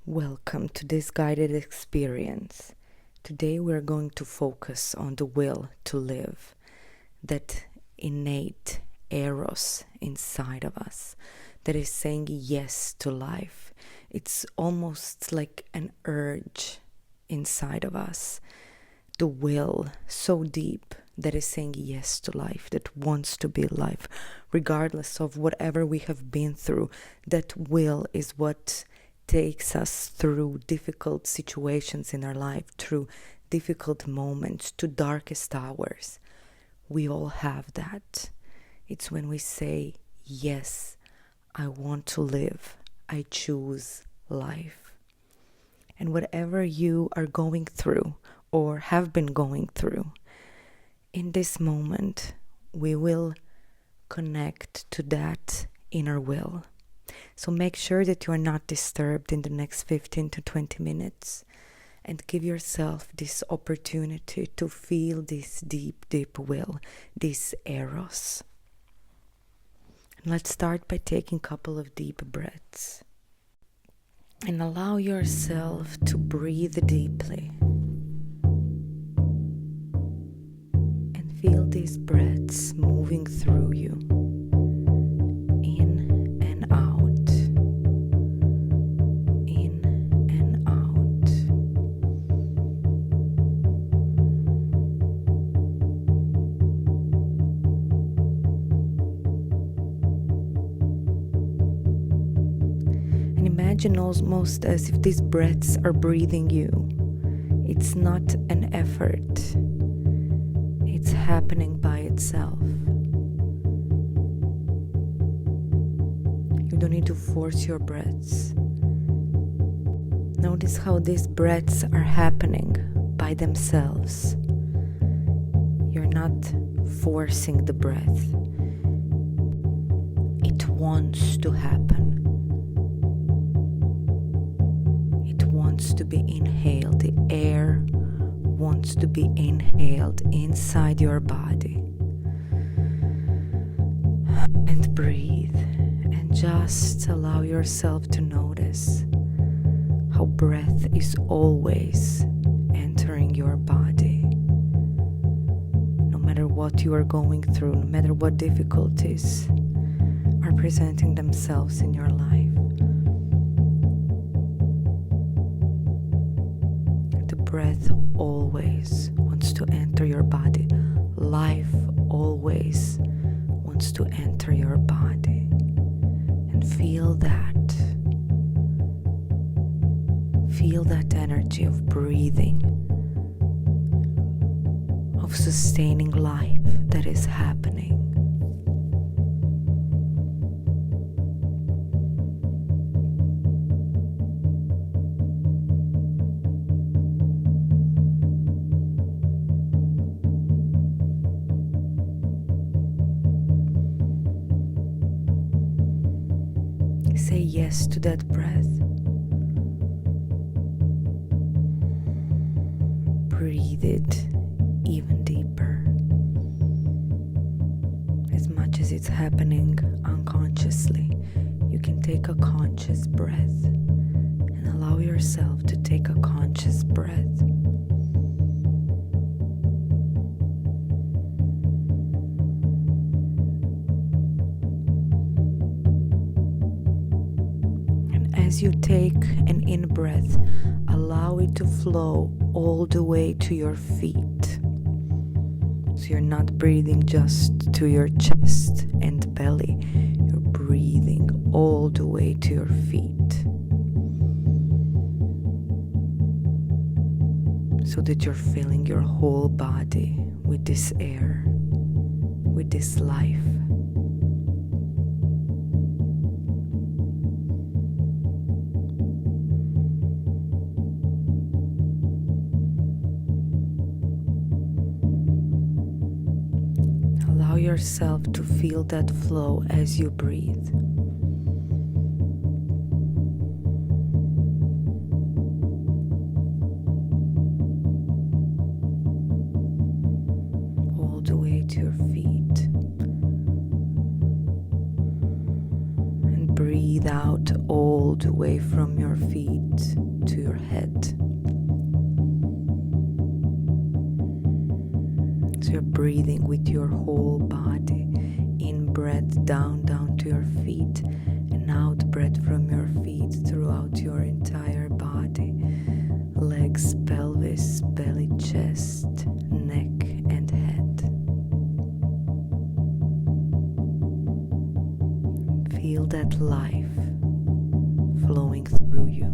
Welcome to this guided experience. Today we're going to focus on the will to live, that innate eros inside of us that is saying yes to life. It's almost like an urge inside of us, the will so deep that is saying yes to life, that wants to be life, regardless of whatever we have been through. That will is what takes us through difficult situations in our life, through difficult moments, to darkest hours. We all have that. It's when we say, yes, I want to live. I choose life. And whatever you are going through or have been going through, in this moment, we will connect to that inner will. So make sure that you are not disturbed in the next 15 to 20 minutes and give yourself this opportunity to feel this deep, deep will, this eros. Let's start by taking a couple of deep breaths and allow yourself to breathe deeply and feel these breaths moving through you. Imagine almost as if these breaths are breathing you. It's not an effort. It's happening by itself. You don't need to force your breaths. Notice how these breaths are happening by themselves. You're not forcing the breath. It wants to happen. Wants to be inhaled. The air wants to be inhaled inside your body. And breathe and just allow yourself to notice how breath is always entering your body. No matter what you are going through, no matter what difficulties are presenting themselves in your life, breath always wants to enter your body. Life always wants to enter your body. And feel that. Feel that energy of breathing, of sustaining life that is happening. Say yes to that breath. Breathe it even deeper. As much as it's happening unconsciously, you can take a conscious breath and allow yourself to take a conscious breath. As you take an in-breath, allow it to flow all the way to your feet. So you're not breathing just to your chest and belly. You're breathing all the way to your feet. So that you're filling your whole body with this air, with this life. Allow yourself to feel that flow as you breathe. All the way to your feet. And breathe out all the way from your feet breathing with your whole body. In breath down to your feet, and out breath from your feet throughout your entire body. Legs, pelvis, belly, chest, neck and head. Feel that life flowing through you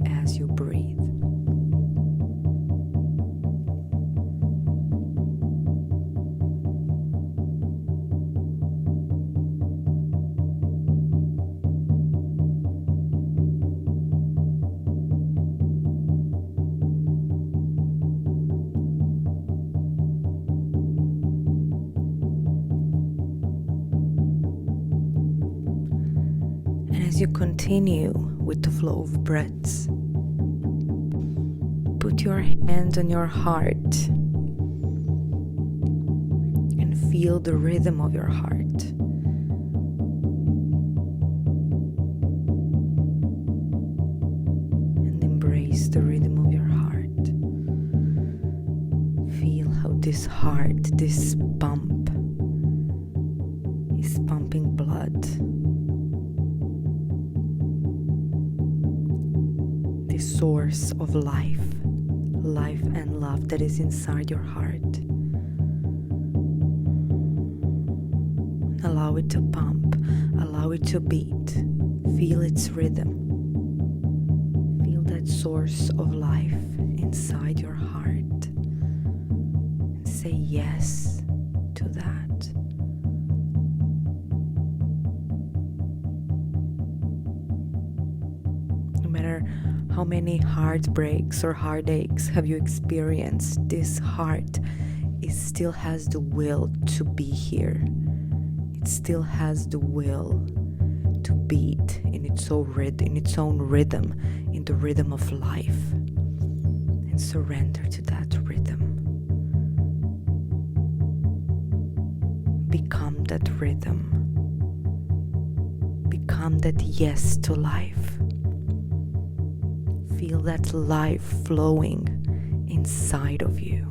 as you breathe. As you continue with the flow of breaths, put your hand on your heart and feel the rhythm of your heart. And embrace the rhythm of your heart. Feel how this heart, this pump, is pumping blood. Source of life and love that is inside your heart. Allow it to pump, allow it to beat, feel its rhythm. Feel that source of life inside your heart and say yes to that. No matter how many heartbreaks or heartaches have you experienced, this heart still has the will to be here. It still has the will to beat in its own rhythm, in the rhythm of life. And surrender to that rhythm. Become that rhythm. Become that yes to life. Feel that life flowing inside of you.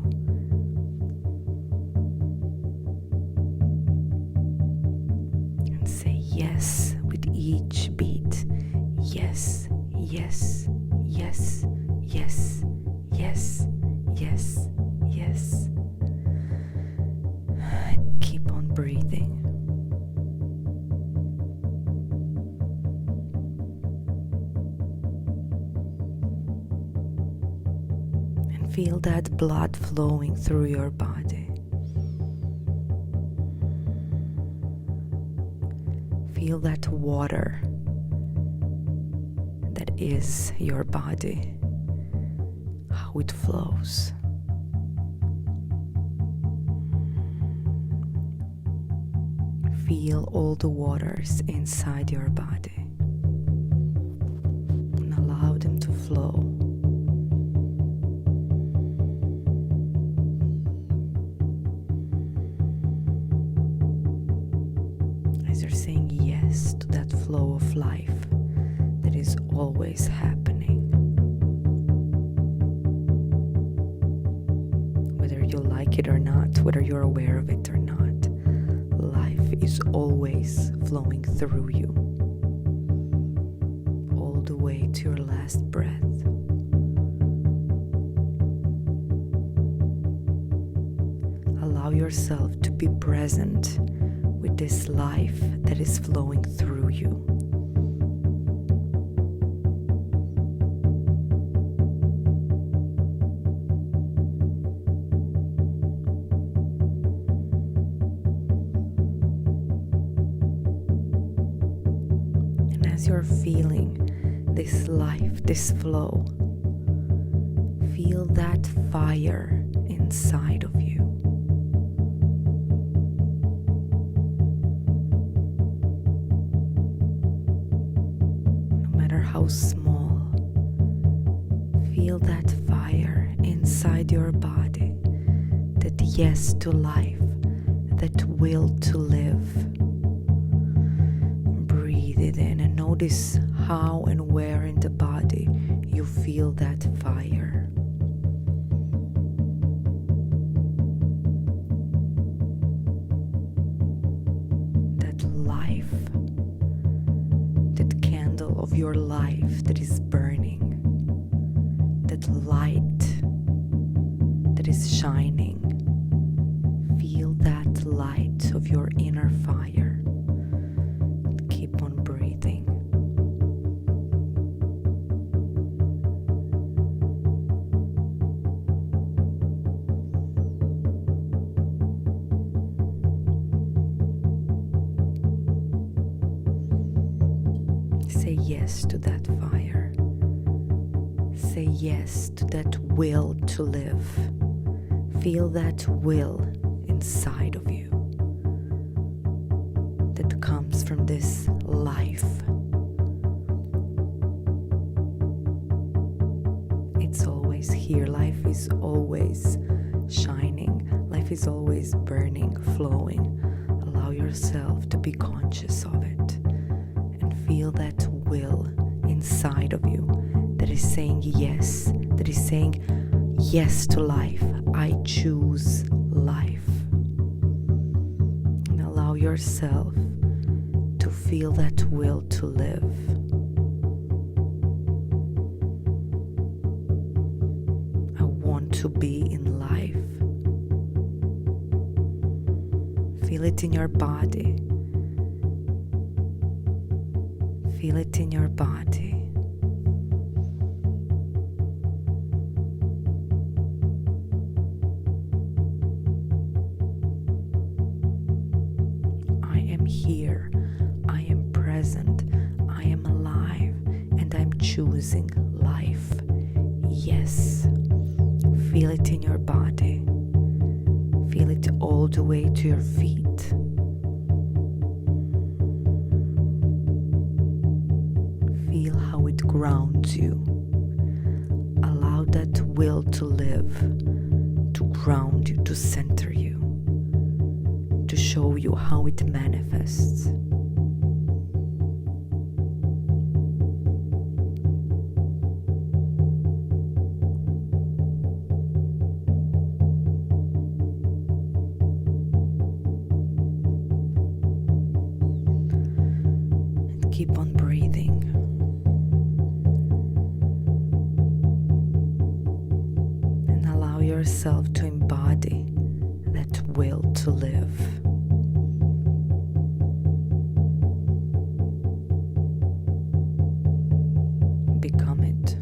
And say yes with each beat. Yes, yes, yes, yes, yes, yes, yes. And keep on breathing. Feel that blood flowing through your body. Feel that water that is your body, how it flows. Feel all the waters inside your body and allow them to flow. You're saying yes to that flow of life that is always happening. Whether you like it or not, whether you're aware of it or not, life is always flowing through you, all the way to your last breath. Allow yourself to be present with this life that is flowing through you. And as you're feeling this life, this flow, feel that fire inside of you. How small, feel that fire inside your body, that yes to life, that will to live. Breathe it in and notice how and where in the body you feel that fire. yes to that fire. Say yes to that will to live. Feel that will inside of you that comes from this life. It's always here. Life is always shining. Life is always burning, flowing. Allow yourself to be conscious of it and feel that will inside of you that is saying yes, that is saying yes to life. I choose life. And allow yourself to feel that will to live. I want to be in life. Feel it in your body. Feel it in your body. I am here. I am present. I am alive. And I'm choosing life. Yes. Feel it in your body. Feel it all the way to your feet. Feel how it grounds you. Allow that will to live, to ground you, to center you, to show you how it manifests. Keep on breathing. And allow yourself to embody that will to live. Become it.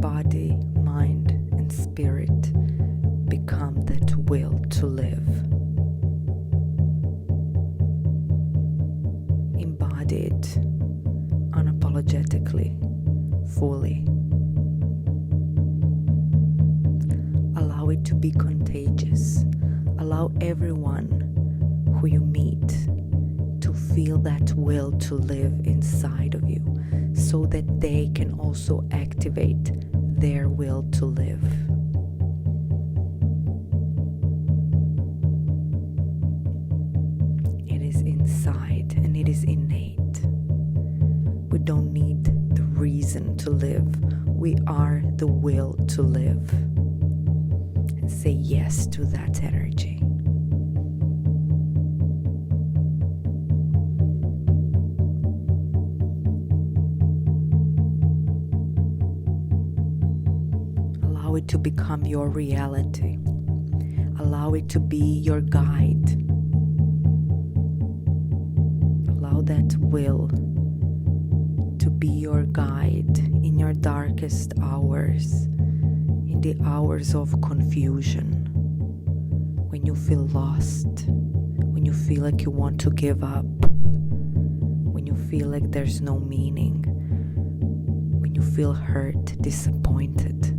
Body, mind, and spirit become that will to live. Embody it unapologetically, fully. Allow it to be contagious. Allow everyone who you meet to feel that will to live inside of you, so that they can also activate their will to live. It is inside and it is innate. We don't need the reason to live. We are the will to live. And say yes to that energy. Allow it to become your reality. Allow it to be your guide. Allow that will to be your guide in your darkest hours, in the hours of confusion, when you feel lost, when you feel like you want to give up, when you feel like there's no meaning, when you feel hurt, disappointed.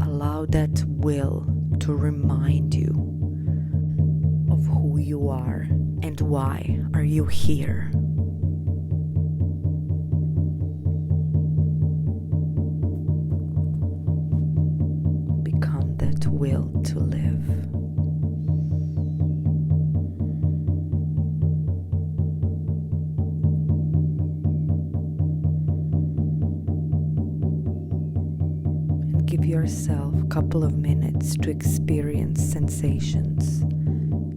Allow that will to remind you of who you are and why are you here. Become that will to live. Give yourself a couple of minutes to experience sensations,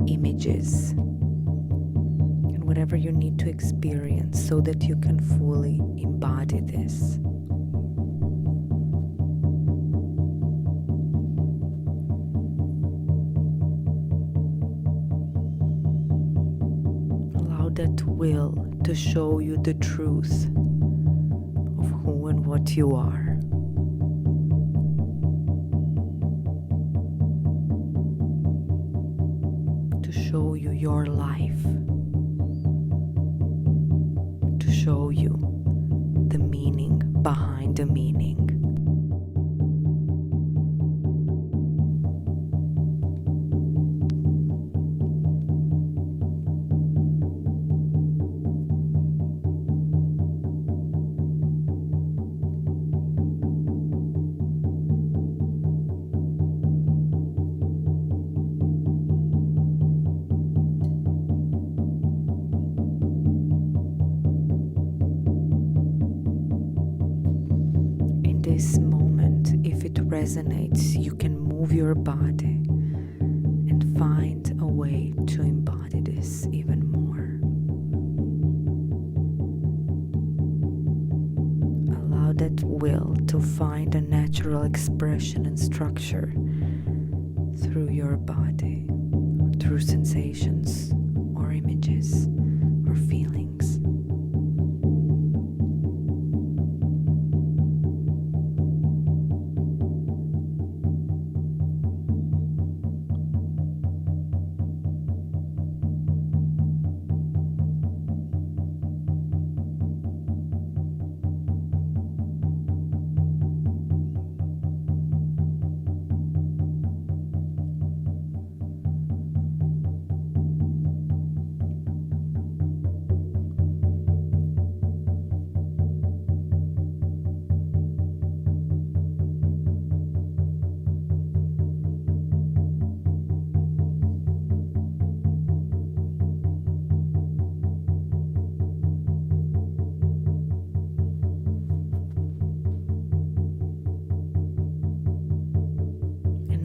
images. And whatever you need to experience so that you can fully embody this. Allow that will to show you the truth of who and what you are. To show you your life. To show you the meaning behind the meaning. This moment, if it resonates, you can move your body and find a way to embody this even more. Allow that will to find a natural expression and structure through your body, through sensations or images or feelings.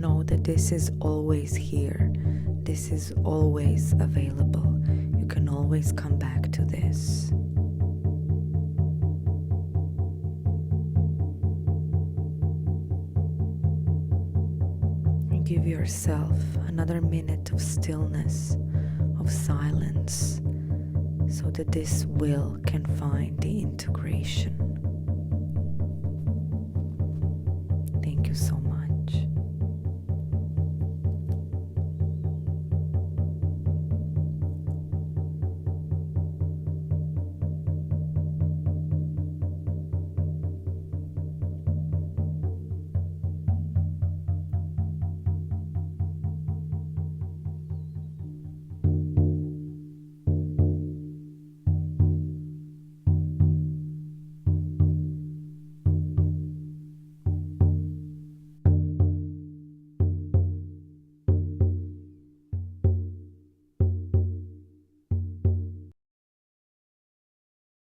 Know that this is always here. This is always available. You can always come back to this. And give yourself another minute of stillness, of silence, so that this will can find the integration. Thank you so much.